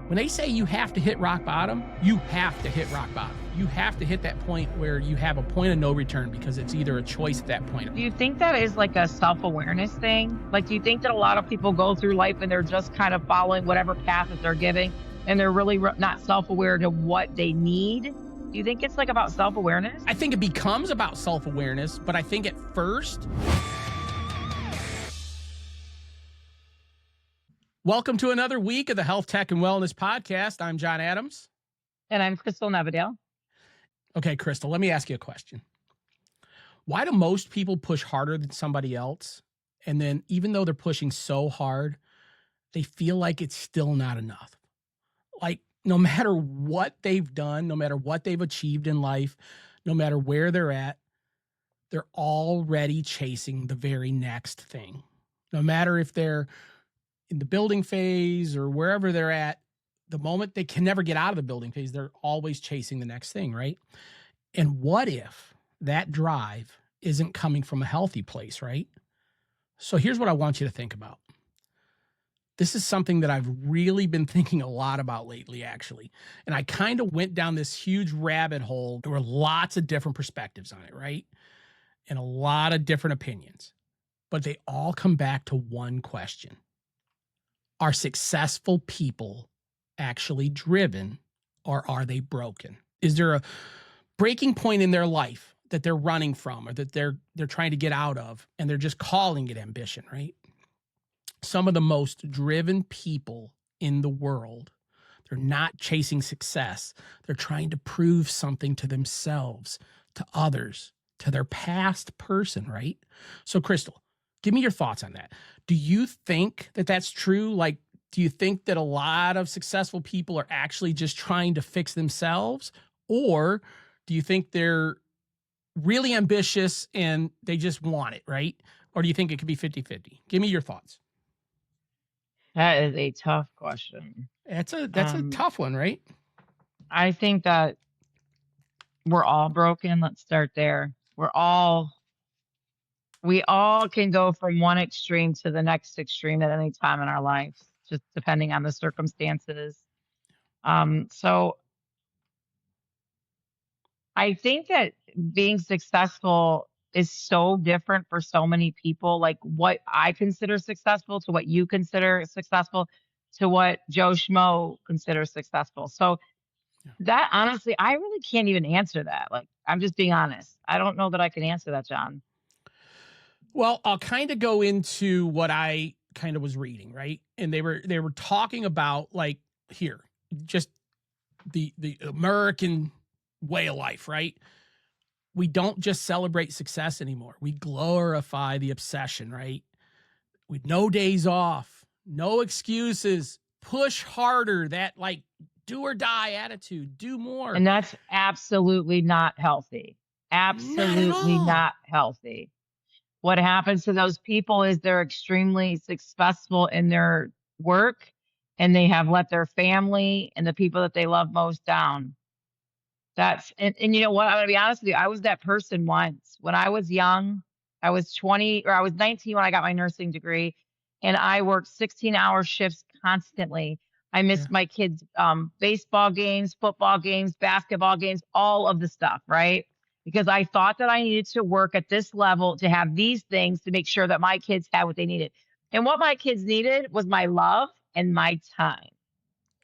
When they say you have to hit rock bottom, you have to hit rock bottom. You have to hit that point where you have a point of no return because it's either a choice at that point. Do you think that is like a self-awareness thing? Like, do you think that a lot of people go through life and they're just kind of following whatever path that they're giving and they're really not self-aware to what they need? Do you think it's like about self-awareness? I think it becomes about self-awareness, but I think at first... Welcome to another week of the Health Tech and Wellness Podcast. I'm John Adams. And I'm Crystal Nevadale. Okay, Crystal, let me ask you a question. Why do most people push harder than somebody else? And then even though they're pushing so hard, they feel like it's still not enough. Like no matter what they've done, no matter what they've achieved in life, no matter where they're at, they're already chasing the very next thing. No matter if they're in the building phase or wherever they're at, the moment they can never get out of the building phase, they're always chasing the next thing, right? And what if that drive isn't coming from a healthy place, right? So here's what I want you to think about. This is something that I've really been thinking a lot about lately, actually. And I kind of went down this huge rabbit hole. There were lots of different perspectives on it, right? And a lot of different opinions. But they all come back to one question. Are successful people actually driven, or are they broken? Is there a breaking point in their life that they're running from or that they're trying to get out of and they're just calling it ambition, right? Some of the most driven people in the world, they're not chasing success. They're trying to prove something to themselves, to others, to their past person, right? So Crystal, give me your thoughts on that. Do you think that that's true? Like, do you think that a lot of successful people are actually just trying to fix themselves? Or do you think they're really ambitious and they just want it, right? Or do you think it could be 50-50? Give me your thoughts. That is a tough question. That's a tough one, right? I think that we're all broken. Let's start there. We all can go from one extreme to the next extreme at any time in our lives, just depending on the circumstances. So I think that being successful is so different for so many people. Like what I consider successful to what you consider successful to what Joe Schmo considers successful. So that honestly, I really can't even answer that. Like, I'm just being honest. I don't know that I can answer that, John. Well, I'll kind of go into what I kind of was reading, right? And they were talking about like here, just the American way of life, right? We don't just celebrate success anymore. We glorify the obsession, right? With no days off, no excuses, push harder, that like do or die attitude, do more. And that's absolutely not healthy. Absolutely not healthy. What happens to those people is they're extremely successful in their work and they have let their family and the people that they love most down. And you know what? I'm going to be honest with you. I was that person once when I was young. I was 20 or I was 19 when I got my nursing degree and I worked 16-hour shifts constantly. I missed my kids' baseball games, football games, basketball games, all of the stuff, right? Because I thought that I needed to work at this level to have these things to make sure that my kids had what they needed. And what my kids needed was my love and my time.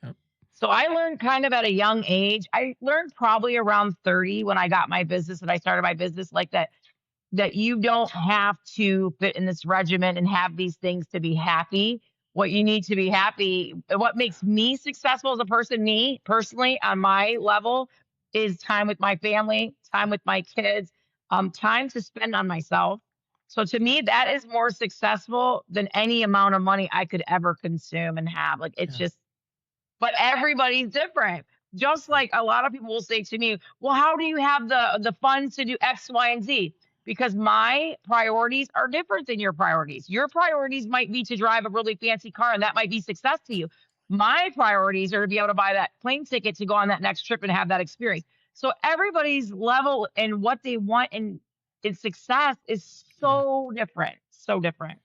Yep. So I learned kind of at a young age. I learned probably around 30 when I got my business and I started my business like that you don't have to fit in this regimen and have these things to be happy. What you need to be happy, what makes me successful as a person, me personally on my level, is time with my family, time with my kids, time to spend on myself. So to me, that is more successful than any amount of money I could ever consume and have. Like it's just, but everybody's different. Just like a lot of people will say to me, well, how do you have the funds to do X, Y, and Z? Because my priorities are different than your priorities. Your priorities might be to drive a really fancy car and that might be success to you. My priorities are to be able to buy that plane ticket to go on that next trip and have that experience. So everybody's level and what they want in success is so different, so different.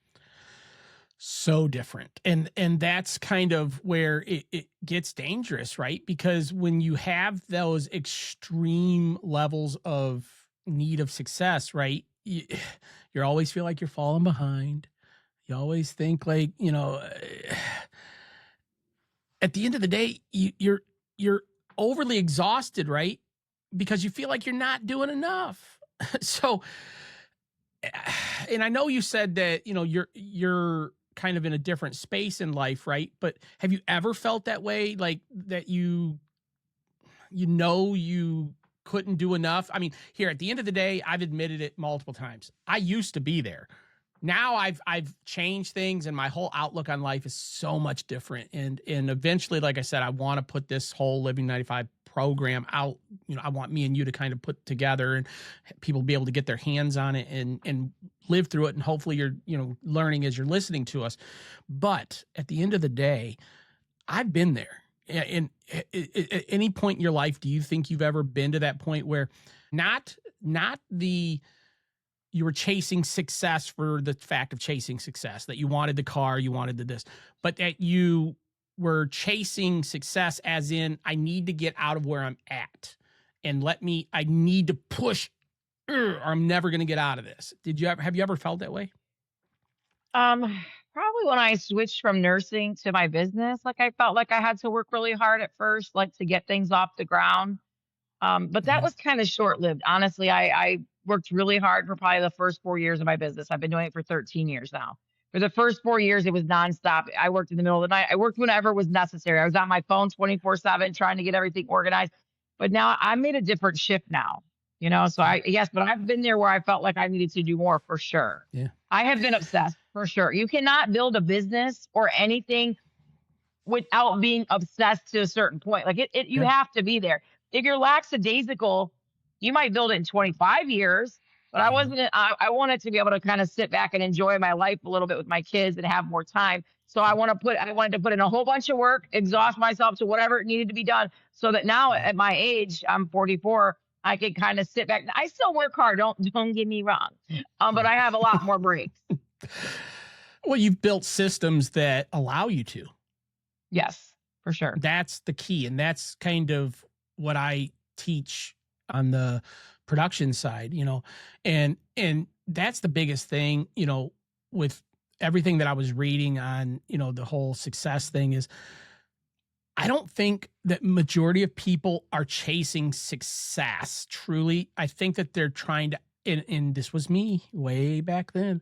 So different. And that's kind of where it gets dangerous, right? Because when you have those extreme levels of need of success, right? You always feel like you're falling behind. You always think like, at the end of the day, you're overly exhausted, right? Because you feel like you're not doing enough. So, and I know you said that, you're kind of in a different space in life, right? But have you ever felt that way, like that you couldn't do enough? I mean, here at the end of the day, I've admitted it multiple times. I used to be there. Now I've changed things, and my whole outlook on life is so much different. And eventually, like I said, I want to put this whole Living 95 program out. I want me and you to kind of put together, and people be able to get their hands on it and live through it. And hopefully you're, learning as you're listening to us. But at the end of the day, I've been there. And at any point in your life, do you think you've ever been to that point where not the you were chasing success for the fact of chasing success, that you wanted the car, you wanted the this, but that you were chasing success as in, I need to get out of where I'm at and I need to push, or I'm never going to get out of this. Have you ever felt that way? Probably when I switched from nursing to my business, like I felt like I had to work really hard at first, like to get things off the ground. But that Mhm. was kind of short-lived. Honestly, I worked really hard for probably the first 4 years of my business. I've been doing it for 13 years now. For the first 4 years, it was nonstop. I worked in the middle of the night. I worked whenever was necessary. I was on my phone 24/7 trying to get everything organized. But now I made a different shift now, So Yeah. yes, but I've been there where I felt like I needed to do more for sure. Yeah. I have been obsessed for sure. You cannot build a business or anything without being obsessed to a certain point. Like you Yeah. have to be there. If you're lackadaisical, you might build it in 25 years, but I Mhm. wasn't, I wanted to be able to kind of sit back and enjoy my life a little bit with my kids and have more time. So I wanted to put in a whole bunch of work, exhaust myself to whatever needed to be done so that now Mhm. at my age, I'm 44, I can kind of sit back. I still work hard. Don't get me wrong. But I have a lot more breaks. Well, you've built systems that allow you to. Yes, for sure. That's the key, and that's kind of what I teach on the production side, and that's the biggest thing, with everything that I was reading on, the whole success thing is I don't think that majority of people are chasing success truly. I think that they're trying to, and this was me way back then.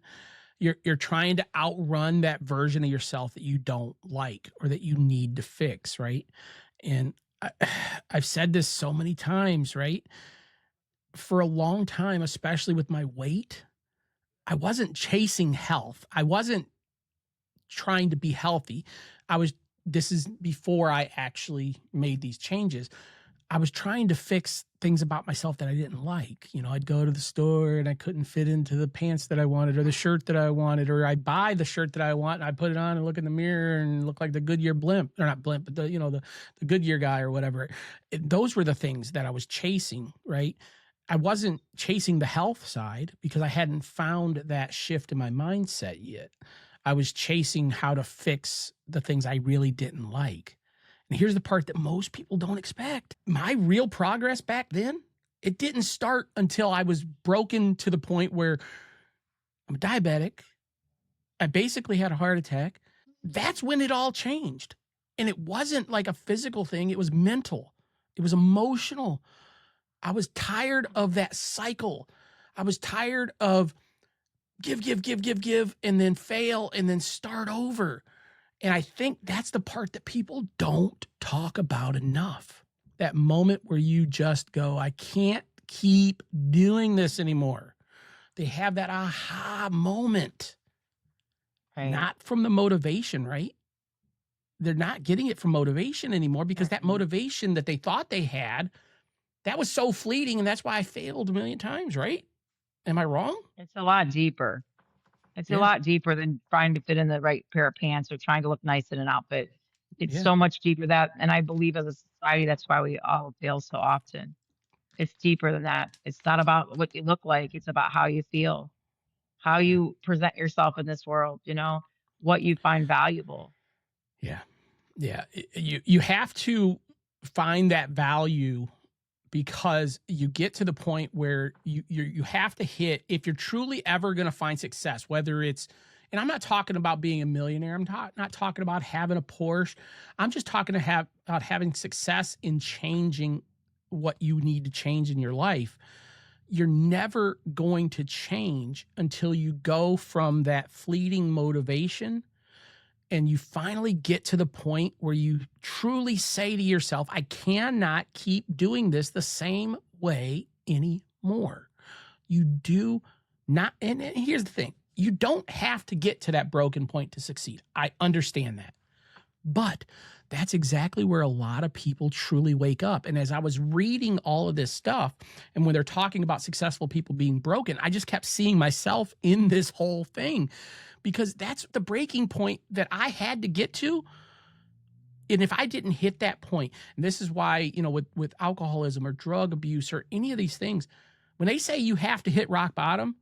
You're trying to outrun that version of yourself that you don't like or that you need to fix, right? And I, I've said this so many times, right? For a long time, especially with my weight, I wasn't chasing health. I wasn't trying to be healthy. I was, this is before I actually made these changes. I was trying to fix things about myself that I didn't like. I'd go to the store and I couldn't fit into the pants that I wanted or the shirt that I wanted, or I'd buy the shirt that I want and I put it on and look in the mirror and look like the Goodyear blimp, or not blimp, but the Goodyear guy or whatever. Those were the things that I was chasing, right? I wasn't chasing the health side because I hadn't found that shift in my mindset yet. I was chasing how to fix the things I really didn't like. And here's the part that most people don't expect. My real progress back then, it didn't start until I was broken to the point where I'm diabetic. I basically had a heart attack. That's when it all changed. And it wasn't like a physical thing, it was mental, it was emotional. I was tired of that cycle. I was tired of give, and then fail and then start over. And I think that's the part that people don't talk about enough. That moment where you just go, I can't keep doing this anymore. They have that aha moment, Right. not from the motivation, right? They're not getting it from motivation anymore because that Mm-mm. motivation that they thought they had, that was so fleeting. And that's why I failed a million times, right? Am I wrong? It's a lot deeper. It's a Yeah. lot deeper than trying to fit in the right pair of pants or trying to look nice in an outfit. It's Yeah. so much deeper that, and I believe as a society, that's why we all fail so often. It's deeper than that. It's not about what you look like. It's about how you feel, how you present yourself in this world. what you find valuable. Yeah. Yeah. You have to find that value, because you get to the point where you have to hit, if you're truly ever going to find success, whether it's, and I'm not talking about being a millionaire, I'm not talking about having a Porsche, I'm just talking about having success in changing what you need to change in your life. You're never going to change until you go from that fleeting motivation and you finally get to the point where you truly say to yourself, I cannot keep doing this the same way anymore. You do not, and here's the thing, you don't have to get to that broken point to succeed. I understand that. But that's exactly where a lot of people truly wake up. And as I was reading all of this stuff, and when they're talking about successful people being broken, I just kept seeing myself in this whole thing, because that's the breaking point that I had to get to. And if I didn't hit that point, and this is why, with alcoholism or drug abuse or any of these things, when they say you have to hit rock bottom,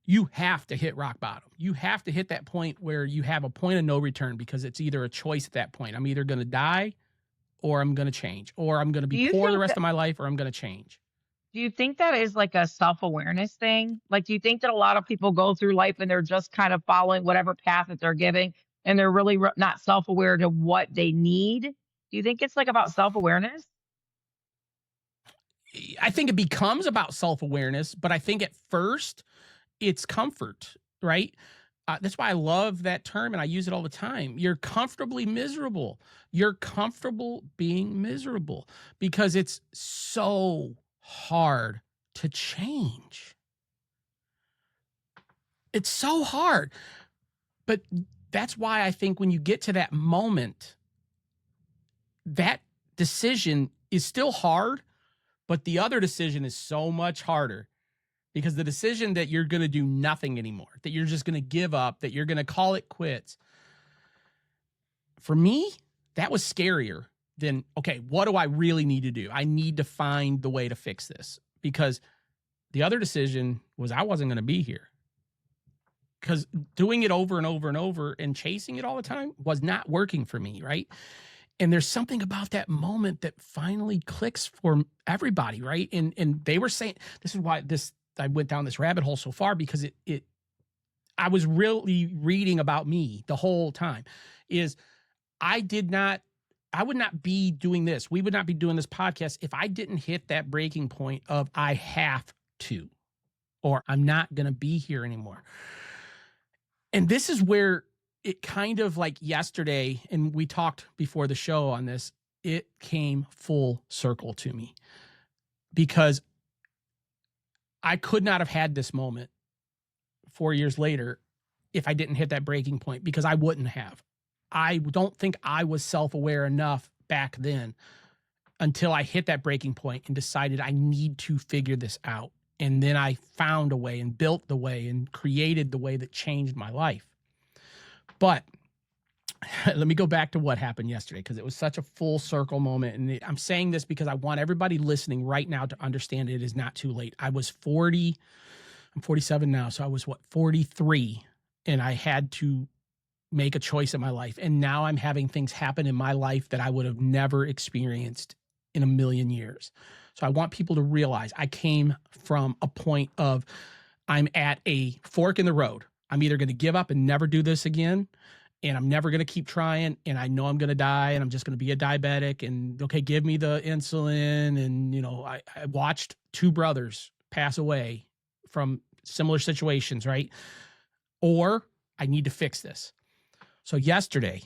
you have to hit rock bottom. You have to hit that point where you have a point of no return, because it's either a choice at that point. I'm either going to die, or I'm going to change, or I'm going to Do be you poor the think rest that of my life, or I'm going to change. do you think that is like a self-awareness thing? Like, do you think that a lot of people go through life and they're just kind of following whatever path that they're giving, and they're really not self-aware to what they need? Do you think it's like about self-awareness? I think it becomes about self-awareness, but I think at first it's comfort, right? That's why I love that term, and I use it all the time. You're comfortably miserable. You're comfortable being miserable because it's so hard to change. It's so hard. But that's why I think when you get to that moment, that decision is still hard, but the other decision is so much harder, because the decision that you're going to do nothing anymore, that you're just going to give up, that you're going to call it quits, for me, that was scarier than, okay, what do I really need to do? I need to find the way to fix this, because the other decision was I wasn't going to be here, because doing it over and over and over and chasing it all the time was not working for me, right? And there's something about that moment that finally clicks for everybody, right? And they were saying, this is why I went down this rabbit hole so far, because I was really reading about me the whole time. Is I would not be doing this. We would not be doing this podcast if I didn't hit that breaking point of I have to, or I'm not going to be here anymore. And this is where it kind of, like yesterday, and we talked before the show on this, it came full circle to me, because I could not have had this moment 4 years later if I didn't hit that breaking point, because I wouldn't have. I don't think I was self-aware enough back then until I hit that breaking point and decided I need to figure this out. And then I found a way and built the way and created the way that changed my life. But let me go back to what happened yesterday, because it was such a full circle moment. And I'm saying this because I want everybody listening right now to understand it is not too late. I was 40. I'm 47 now. So I was 43, and I had to make a choice in my life. And now I'm having things happen in my life that I would have never experienced in a million years. So I want people to realize I came from a point of, I'm at a fork in the road. I'm either going to give up and never do this again, and I'm never going to keep trying, and I know I'm going to die, and I'm just going to be a diabetic, and okay, give me the insulin. And, I watched two brothers pass away from similar situations, right? Or I need to fix this. So yesterday,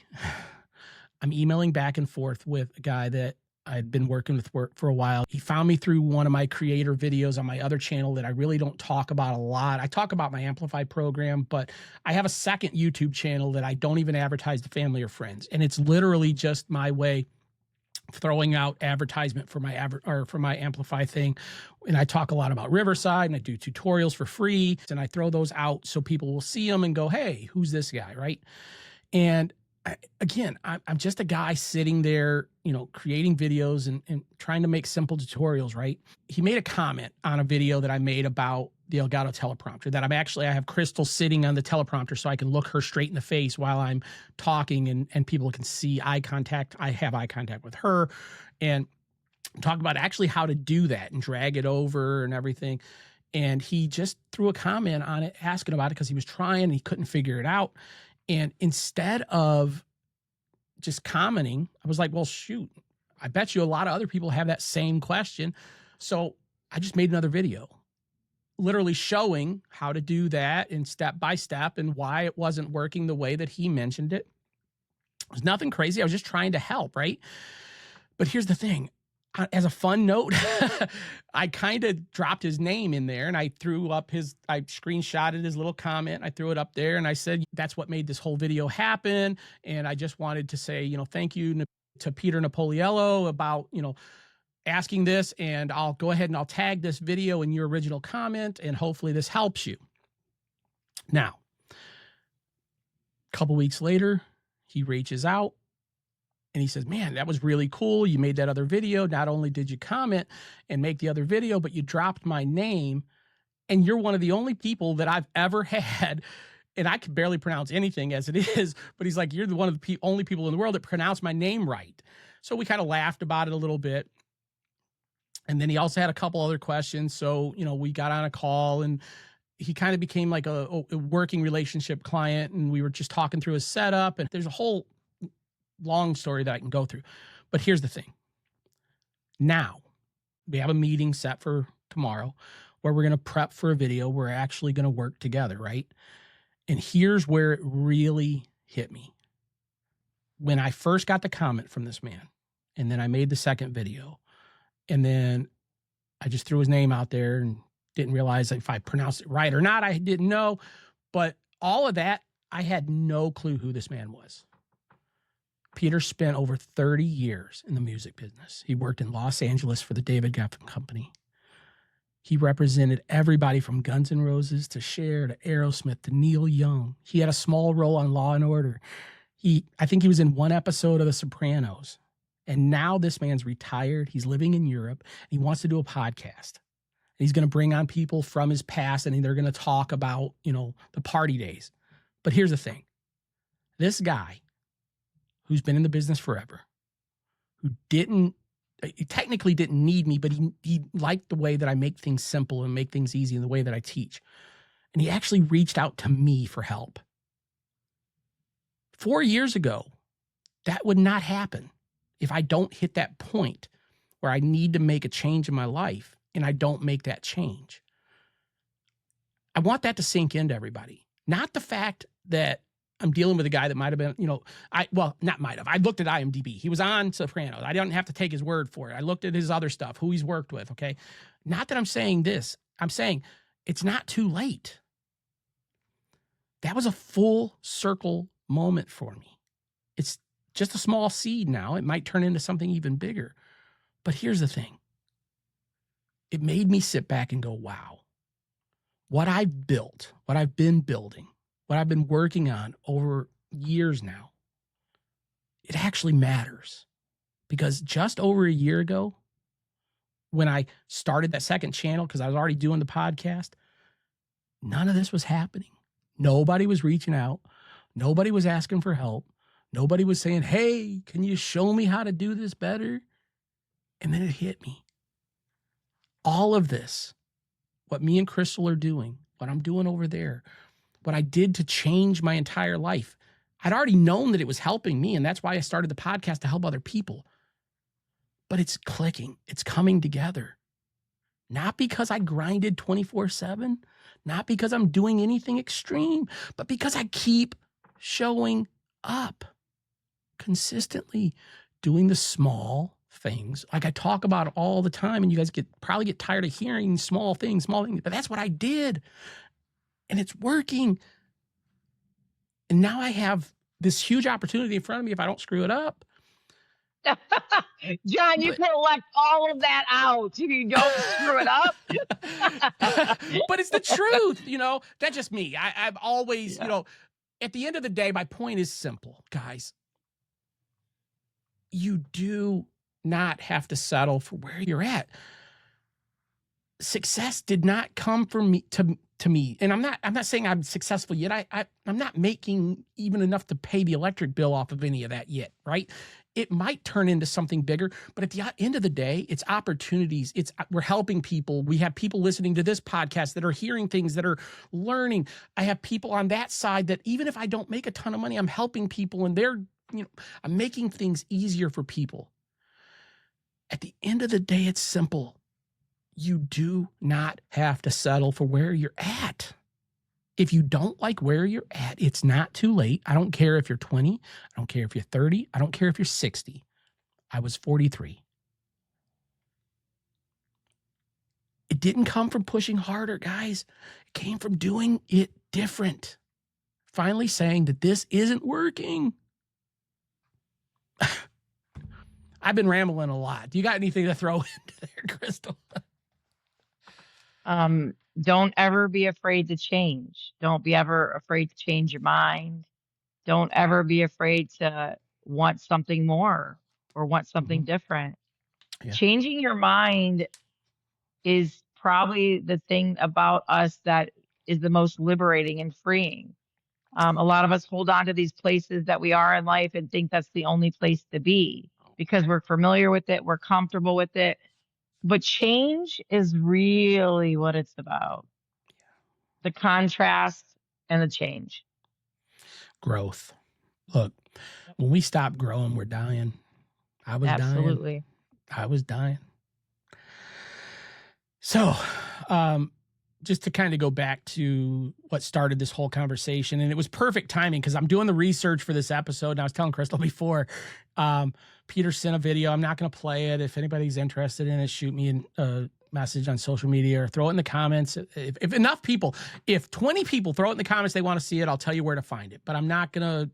I'm emailing back and forth with a guy that I'd been working with for a while. He found me through one of my creator videos on my other channel that I really don't talk about a lot. I talk about my Amplify program, but I have a second YouTube channel that I don't even advertise to family or friends. And it's literally just my way of throwing out advertisement for my Amplify thing. And I talk a lot about Riverside, and I do tutorials for free, and I throw those out so people will see them and go, hey, who's this guy, right? And I'm just a guy sitting there, creating videos and trying to make simple tutorials, right? He made a comment on a video that I made about the Elgato teleprompter, that I have Crystal sitting on the teleprompter so I can look her straight in the face while I'm talking, and people can see eye contact. I have eye contact with her, and talk about actually how to do that and drag it over and everything. And he just threw a comment on it asking about it because he was trying and he couldn't figure it out. And instead of just commenting, I was like, well, shoot, I bet you a lot of other people have that same question. So I just made another video literally showing how to do that and step by step and why it wasn't working the way that he mentioned it. It was nothing crazy. I was just trying to help, right? But here's the thing. As a fun note, I kind of dropped his name in there and I screenshotted his little comment. I threw it up there and I said, that's what made this whole video happen. And I just wanted to say, thank you to Peter Napoliello about, asking this, and I'll go ahead and I'll tag this video in your original comment, and hopefully this helps you. Now, a couple weeks later, he reaches out and he says, man, that was really cool. You made that other video. Not only did you comment and make the other video, but you dropped my name, and you're one of the only people that I've ever had, and I can barely pronounce anything as it is, but he's like, you're one of the only people in the world that pronounce my name right. So we kind of laughed about it a little bit. And then he also had a couple other questions. So, we got on a call and he kind of became like a working relationship client. And we were just talking through his setup, and there's a whole long story that I can go through. But here's the thing. Now we have a meeting set for tomorrow where we're going to prep for a video. We're actually going to work together, right? And here's where it really hit me. When I first got the comment from this man, and then I made the second video, and then I just threw his name out there and didn't realize if I pronounced it right or not. I didn't know. But all of that, I had no clue who this man was. Peter spent over 30 years in the music business. He worked in Los Angeles for the David Geffen Company. He represented everybody from Guns N' Roses to Cher to Aerosmith to Neil Young. He had a small role on Law and Order. I think he was in one episode of The Sopranos. And now this man's retired. He's living in Europe. He wants to do a podcast. He's going to bring on people from his past, and they're going to talk about, the party days. But here's the thing. This guy who's been in the business forever, he technically didn't need me, but he liked the way that I make things simple and make things easy in the way that I teach. And he actually reached out to me for help. 4 years ago, that would not happen. If I don't hit that point where I need to make a change in my life and I don't make that change. I want that to sink into everybody. Not the fact that I'm dealing with a guy that might have been, not might have. I looked at IMDb. He was on Sopranos. I didn't have to take his word for it. I looked at his other stuff, who he's worked with, okay? Not that I'm saying this. I'm saying it's not too late. That was a full circle moment for me. It's just a small seed now. It might turn into something even bigger. But here's the thing. It made me sit back and go, wow, what I've built, what I've been building, what I've been working on over years now, it actually matters. Because just over a year ago, when I started that second channel, because I was already doing the podcast, none of this was happening. Nobody was reaching out. Nobody was asking for help. Nobody was saying, hey, can you show me how to do this better? And then it hit me. All of this, what me and Crystal are doing, what I'm doing over there, what I did to change my entire life. I'd already known that it was helping me, and that's why I started the podcast to help other people. But it's clicking. It's coming together. Not because I grinded 24/7, not because I'm doing anything extreme, but because I keep showing up consistently, doing the small things like I talk about all the time, and you guys probably get tired of hearing small things, but that's what I did, and it's working. And now I have this huge opportunity in front of me if I don't screw it up. John, you could have left all of that out. You don't screw it up. But it's the truth, That's just me. I've always, at the end of the day, my point is simple, guys. You do not have to settle for where you're at. success did not come from me to me. And I'm not saying I'm successful yet. I'm not making even enough to pay the electric bill off of any of that yet, right? It might turn into something bigger, but at the end of the day, it's opportunities. We're helping people. We have people listening to this podcast that are hearing things, that are learning. I have people on that side that even if I don't make a ton of money, I'm helping people, and I'm making things easier for people. At the end of the day, it's simple. You do not have to settle for where you're at. If you don't like where you're at, it's not too late. I don't care if you're 20. I don't care if you're 30. I don't care if you're 60. I was 43. It didn't come from pushing harder, guys. It came from doing it different. Finally saying that this isn't working. I've been rambling a lot. Do you got anything to throw into there, Crystal? Don't ever be afraid to change. Don't be ever afraid to change your mind. Don't ever be afraid to want something more or want something different. Yeah. Changing your mind is probably the thing about us that is the most liberating and freeing. A lot of us hold on to these places that we are in life and think that's the only place to be because we're familiar with it, we're comfortable with it. But change is really what it's about. The contrast and the change. Growth. Look, when we stop growing, we're dying. I was Absolutely. dying. I was dying. So, just to kind of go back to what started this whole conversation, and it was perfect timing because I'm doing the research for this episode, and I was telling Crystal before, Peter sent a video. I'm not going to play it. If anybody's interested in it, shoot me a message on social media or throw it in the comments. If enough people, if 20 people throw it in the comments, they want to see it, I'll tell you where to find it. But I'm not going to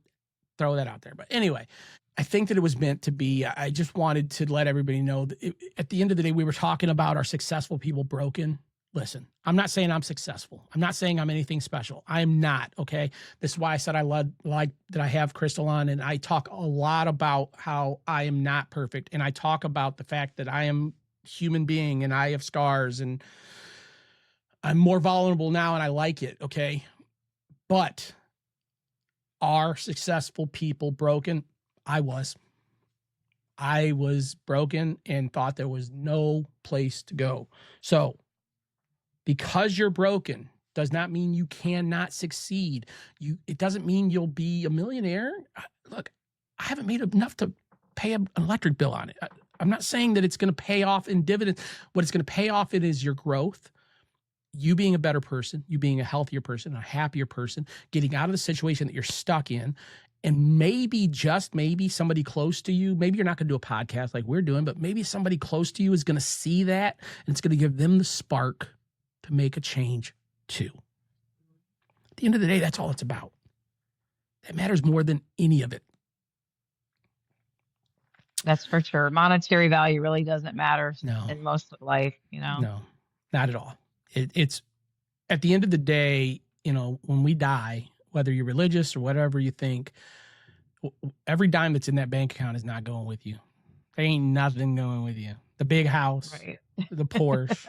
throw that out there. But anyway, I think that it was meant to be. I just wanted to let everybody know that at the end of the day, we were talking about our successful people broken. Listen, I'm not saying I'm successful. I'm not saying I'm anything special. I am not, okay? This is why I said I like that I have Crystal on, and I talk a lot about how I am not perfect, and I talk about the fact that I am a human being, and I have scars, and I'm more vulnerable now, and I like it, okay? But are successful people broken? I was broken and thought there was no place to go. So, because you're broken does not mean you cannot succeed. It doesn't mean you'll be a millionaire. Look, I haven't made enough to pay an electric bill on it. I'm not saying that it's going to pay off in dividends. What it's going to pay off in is your growth, you being a better person, you being a healthier person, a happier person, getting out of the situation that you're stuck in. And maybe, just maybe, somebody close to you, maybe you're not going to do a podcast like we're doing, but maybe somebody close to you is going to see that, and it's going to give them the spark to make a change too. At the end of the day, that's all it's about. That matters more than any of it. That's for sure. Monetary value really doesn't matter in most of life, No, not at all. It's at the end of the day, when we die, whether you're religious or whatever you think, every dime that's in that bank account is not going with you. There ain't nothing going with you. The big house, right. The Porsche,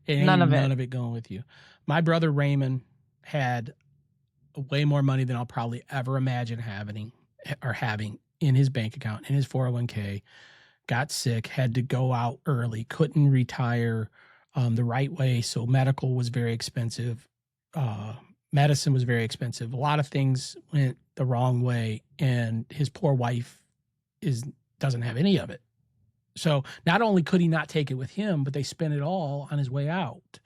none of it going with you. My brother Raymond had way more money than I'll probably ever imagine having in his bank account, in his 401k, got sick, had to go out early, couldn't retire the right way. So medical was very expensive. Medicine was very expensive. A lot of things went the wrong way, and his poor wife doesn't have any of it. So not only could he not take it with him, but they spent it all on his way out.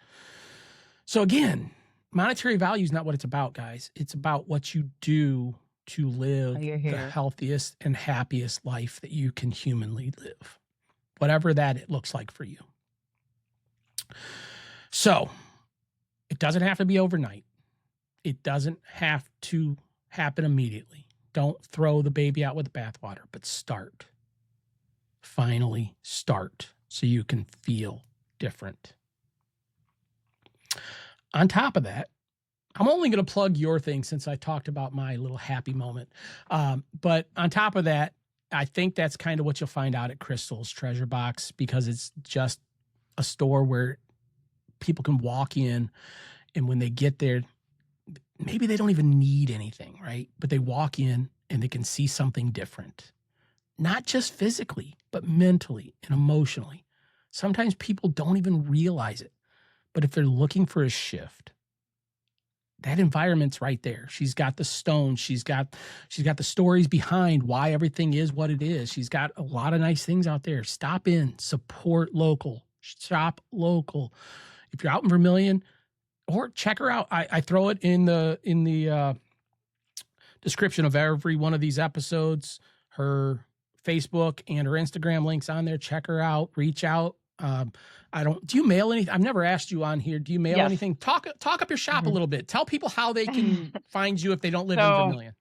So again, monetary value is not what it's about, guys. It's about what you do to live the healthiest and happiest life that you can humanly live, whatever that it looks like for you. So it doesn't have to be overnight. It doesn't have to happen immediately. Don't throw the baby out with the bathwater, but start. Finally start so you can feel different. On top of that, I'm only going to plug your thing since I talked about my little happy moment. But on top of that, I think that's kind of what you'll find out at Crystal's Treasure Box, because it's just a store where people can walk in, and when they get there, maybe they don't even need anything, right? But they walk in and they can see something different, not just physically, but mentally and emotionally. Sometimes people don't even realize it, but if they're looking for a shift, that environment's right there. She's got the stone. She's got the stories behind why everything is what it is. She's got a lot of nice things out there. Stop in, support local, shop local. If you're out in Vermilion, or check her out. I throw it in the description of every one of these episodes. Her Facebook and her Instagram links on there. Check her out. Reach out. Do you mail anything? I've never asked you on here. Do you mail Yes. anything? Talk up your shop a little bit. Tell people how they can find you if they don't live in So, Vermilion.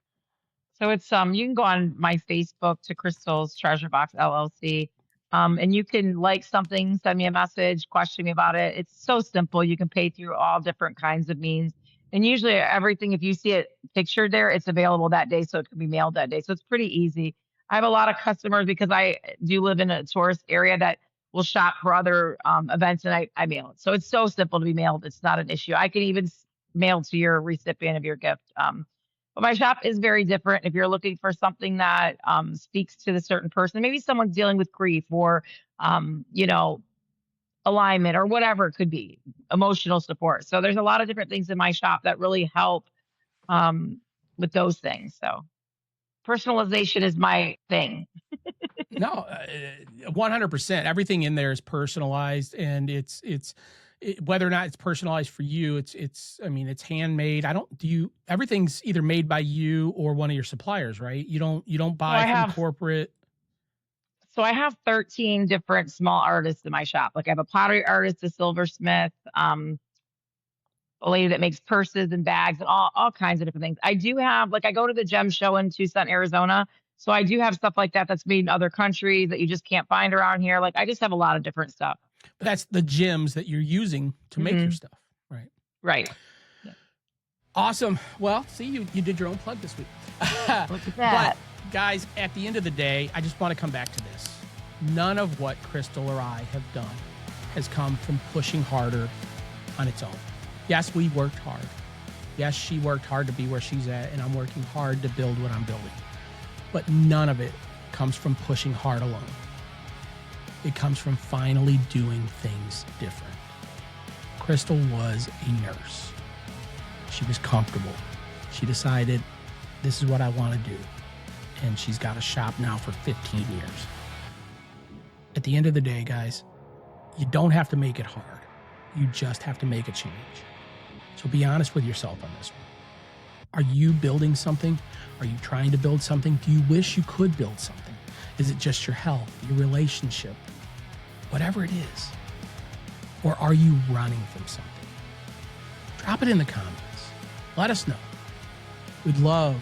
so it's you can go on my Facebook to Crystal's Treasure Box LLC. And you can like something, send me a message, question me about it. It's so simple. You can pay through all different kinds of means. And usually everything, if you see it pictured there, it's available that day. So it can be mailed that day. So it's pretty easy. I have a lot of customers because I do live in a tourist area that will shop for other events, and I mail it. So it's so simple to be mailed. It's not an issue. I can even mail to your recipient of your gift. But my shop is very different. If you're looking for something that speaks to the certain person, maybe someone's dealing with grief or, alignment or whatever it could be, emotional support. So there's a lot of different things in my shop that really help with those things. So personalization is my thing. No, 100%. Everything in there is personalized, and whether or not it's personalized for you, it's handmade. Everything's either made by you or one of your suppliers, right? You don't buy from corporate. So I have 13 different small artists in my shop. Like I have a pottery artist, a silversmith, a lady that makes purses and bags and all kinds of different things. I do have, like, I go to the gem show in Tucson, Arizona. So I do have stuff like that that's made in other countries that you just can't find around here. Like I just have a lot of different stuff. But that's the gems that you're using to make your stuff, right? Right. Yeah. Awesome. Well, see, you did your own plug this week. Look at that. But guys, at the end of the day, I just want to come back to this. None of what Crystal or I have done has come from pushing harder on its own. Yes, we worked hard. Yes, she worked hard to be where she's at, and I'm working hard to build what I'm building. But none of it comes from pushing hard alone. It comes from finally doing things different. Crystal was a nurse. She was comfortable. She decided, this is what I want to do. And she's got a shop now for 15 years. At the end of the day, guys, you don't have to make it hard. You just have to make a change. So be honest with yourself on this one. Are you building something? Are you trying to build something? Do you wish you could build something? Is it just your health, your relationship, whatever it is? Or are you running from something? Drop it in the comments. Let us know. We'd love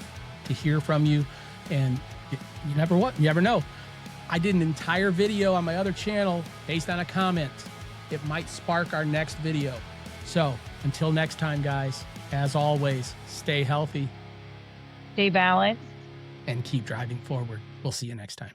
to hear from you. And you never know. I did an entire video on my other channel based on a comment. It might spark our next video. So until next time, guys, as always, stay healthy. Stay balanced. And keep driving forward. We'll see you next time.